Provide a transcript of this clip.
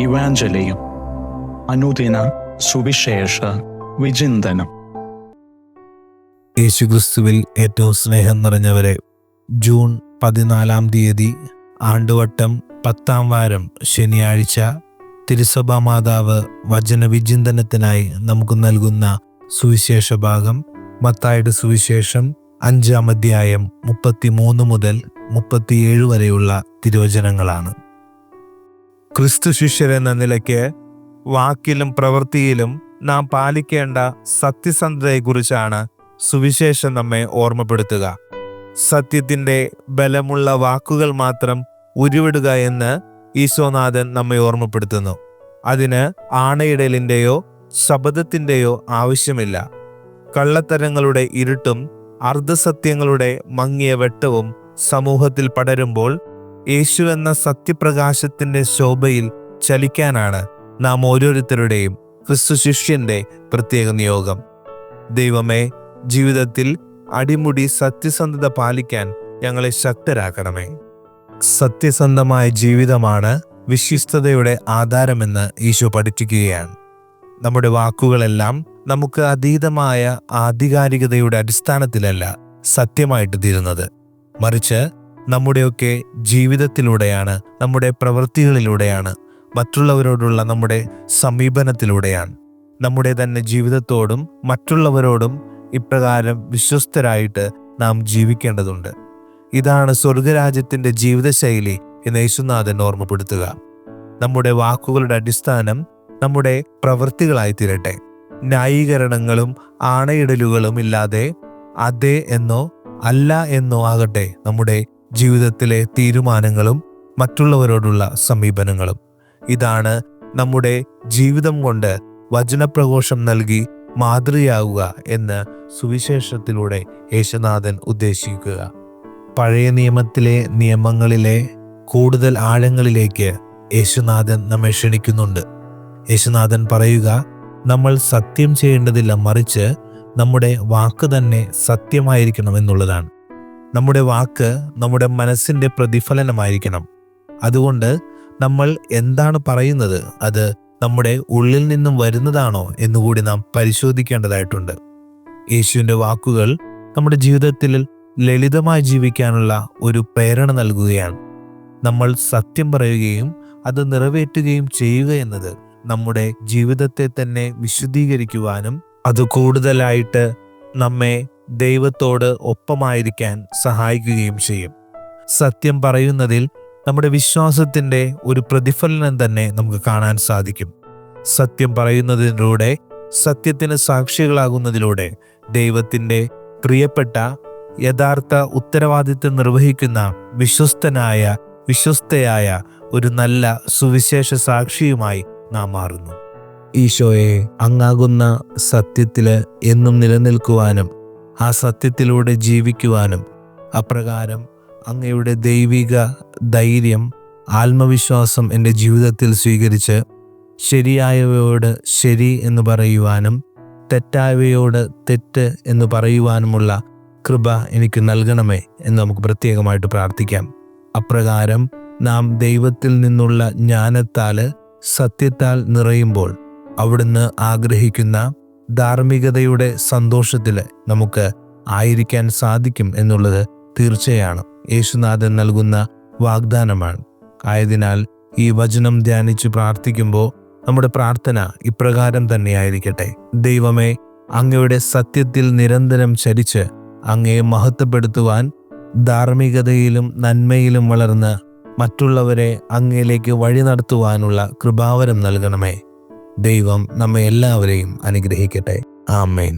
ഇവാഞ്ചലിയും അനുദിന സുവിശേഷ വിചിന്തനം. യേശുക്രിസ്തുവിൽ ഏറ്റവും സ്നേഹം നിറഞ്ഞവരെ, ജൂൺ 14 ആണ്ടുവട്ടം 10ാം വാരം ശനിയാഴ്ച തിരുസഭാ മാതാവ് വചനവിചിന്തനത്തിനായി നമുക്ക് നൽകുന്ന സുവിശേഷ ഭാഗം മത്തായിയുടെ സുവിശേഷം 5-ാം അധ്യായം 33 മുതൽ 37 വരെയുള്ള തിരുവചനങ്ങളാണ്. ക്രിസ്തു ശിഷ്യരെന്ന നിലയ്ക്ക് വാക്കിലും പ്രവൃത്തിയിലും നാം പാലിക്കേണ്ട സത്യസന്ധതയെക്കുറിച്ചാണ് സുവിശേഷം നമ്മെ ഓർമ്മപ്പെടുത്തുക. സത്യത്തിൻ്റെ ബലമുള്ള വാക്കുകൾ മാത്രം ഉരുവിടുക എന്ന് ഈശോനാഥൻ നമ്മെ ഓർമ്മപ്പെടുത്തുന്നു. അതിന് ആണയിടലിൻ്റെയോ ശബദത്തിൻ്റെയോ ആവശ്യമില്ല. കള്ളത്തരങ്ങളുടെ ഇരുട്ടും അർദ്ധസത്യങ്ങളുടെ മങ്ങിയ വെട്ടവും സമൂഹത്തിൽ പടരുമ്പോൾ യേശു എന്ന സത്യപ്രകാശത്തിൻ്റെ ശോഭയിൽ ചലിക്കാനാണ് നാം ഓരോരുത്തരുടെയും ക്രിസ്തു ശിഷ്യൻ്റെ പ്രത്യേക നിയോഗം. ദൈവമേ, ജീവിതത്തിൽ അടിമുടി സത്യസന്ധത പാലിക്കാൻ ഞങ്ങളെ ശക്തരാക്കണമേ. സത്യസന്ധമായ ജീവിതമാണ് വിശ്വസ്തതയുടെ ആധാരമെന്ന് ഈശോ പഠിപ്പിക്കുകയാണ്. നമ്മുടെ വാക്കുകളെല്ലാം നമുക്ക് അതീതമായ ആധികാരികതയുടെ അടിസ്ഥാനത്തിലല്ല സത്യമായിട്ട് തീരുന്നത്, മറിച്ച് നമ്മുടെയൊക്കെ ജീവിതത്തിലൂടെയാണ്, നമ്മുടെ പ്രവൃത്തികളിലൂടെയാണ്, മറ്റുള്ളവരോടുള്ള നമ്മുടെ സമീപനത്തിലൂടെയാണ്. നമ്മുടെ തന്നെ ജീവിതത്തോടും മറ്റുള്ളവരോടും ഇപ്രകാരം വിശ്വസ്തരായിട്ട് നാം ജീവിക്കേണ്ടതുണ്ട്. ഇതാണ് സ്വർഗരാജ്യത്തിൻ്റെ ജീവിതശൈലി എന്ന് യേശുനാഥൻ ഓർമ്മപ്പെടുത്തുക. നമ്മുടെ വാക്കുകളുടെ അടിസ്ഥാനം നമ്മുടെ പ്രവൃത്തികളായി തീരട്ടെ. ന്യായീകരണങ്ങളും ആണയിടലുകളും ഇല്ലാതെ അതെ എന്നോ അല്ല എന്നോ ആകട്ടെ നമ്മുടെ ജീവിതത്തിലെ തീരുമാനങ്ങളും മറ്റുള്ളവരോടുള്ള സമീപനങ്ങളും. ഇതാണ് നമ്മുടെ ജീവിതം കൊണ്ട് വചനപ്രഘോഷം നൽകി മാതൃകയാവുക എന്ന് സുവിശേഷത്തിലൂടെ യേശുനാഥൻ ഉദ്ദേശിക്കുക. പഴയ നിയമത്തിലെ നിയമങ്ങളിലെ കൂടുതൽ ആഴങ്ങളിലേക്ക് യേശുനാഥൻ നമ്മെ ക്ഷണിക്കുന്നുണ്ട്. യേശുനാഥൻ പറയുക, നമ്മൾ സത്യം ചെയ്യേണ്ടതില്ല, മറിച്ച് നമ്മുടെ വാക്ക് തന്നെ സത്യമായിരിക്കണം എന്നുള്ളതാണ്. നമ്മുടെ വാക്ക് നമ്മുടെ മനസ്സിൻ്റെ പ്രതിഫലനമായിരിക്കണം. അതുകൊണ്ട് നമ്മൾ എന്താണ് പറയുന്നത്, അത് നമ്മുടെ ഉള്ളിൽ നിന്നും വരുന്നതാണോ എന്നുകൂടി നാം പരിശോധിക്കേണ്ടതായിട്ടുണ്ട്. യേശുവിൻ്റെ വാക്കുകൾ നമ്മുടെ ജീവിതത്തിൽ ലളിതമായി ജീവിക്കാനുള്ള ഒരു പ്രേരണ നൽകുകയാണ്. നമ്മൾ സത്യം പറയുകയും അത് നിറവേറ്റുകയും ചെയ്യുക എന്നത് നമ്മുടെ ജീവിതത്തെ തന്നെ വിശുദ്ധീകരിക്കുവാനും അത് കൂടുതലായിട്ട് നമ്മെ ദൈവത്തോട് ഒപ്പമായിരിക്കാൻ സഹായിക്കുകയും ചെയ്യും. സത്യം പറയുന്നതിൽ നമ്മുടെ വിശ്വാസത്തിൻ്റെ ഒരു പ്രതിഫലനം തന്നെ നമുക്ക് കാണാൻ സാധിക്കും. സത്യം പറയുന്നതിലൂടെ, സത്യത്തിന് സാക്ഷികളാകുന്നതിലൂടെ ദൈവത്തിൻ്റെ പ്രിയപ്പെട്ട യഥാർത്ഥ ഉത്തരവാദിത്വം നിർവഹിക്കുന്ന വിശ്വസ്തയായ ഒരു നല്ല സുവിശേഷ സാക്ഷിയുമായി നാം മാറുന്നു. ഈശോയെ, അങ്ങാകുന്ന സത്യത്തിൽ എന്നും നിലനിൽക്കുവാനും ആ സത്യത്തിലൂടെ ജീവിക്കുവാനും അപ്രകാരം അങ്ങയുടെ ദൈവിക ധൈര്യം, ആത്മവിശ്വാസം എൻ്റെ ജീവിതത്തിൽ സ്വീകരിച്ച് ശരിയായവയോട് ശരി എന്ന് പറയുവാനും തെറ്റായവയോട് തെറ്റ് എന്ന് പറയുവാനുമുള്ള കൃപ എനിക്ക് നൽകണമേ എന്ന് നമുക്ക് പ്രത്യേകമായിട്ട് പ്രാർത്ഥിക്കാം. അപ്രകാരം നാം ദൈവത്തിൽ നിന്നുള്ള ജ്ഞാനത്താൽ, സത്യത്താൽ നിറയുമ്പോൾ അവിടുന്ന് ആഗ്രഹിക്കുന്ന ധാർമ്മികതയുടെ സന്തോഷത്തിൽ നമുക്ക് ആയിരിക്കാൻ സാധിക്കും എന്നുള്ളത് തീർച്ചയാണ്. യേശുനാഥൻ നൽകുന്ന വാഗ്ദാനമാണ്. ആയതിനാൽ ഈ വചനം ധ്യാനിച്ച് പ്രാർത്ഥിക്കുമ്പോൾ നമ്മുടെ പ്രാർത്ഥന ഇപ്രകാരം തന്നെയായിരിക്കട്ടെ. ദൈവമേ, അങ്ങയുടെ സത്യത്തിൽ നിരന്തരം ചരിച്ച് അങ്ങയെ മഹത്വപ്പെടുത്തുവാൻ, ധാർമ്മികതയിലും നന്മയിലും വളർന്ന് മറ്റുള്ളവരെ അങ്ങയിലേക്ക് വഴി നടത്തുവാനുള്ള കൃപാവരം നൽകണമേ. ദൈവം നമ്മെ എല്ലാവരെയും അനുഗ്രഹിക്കട്ടെ. ആമേൻ.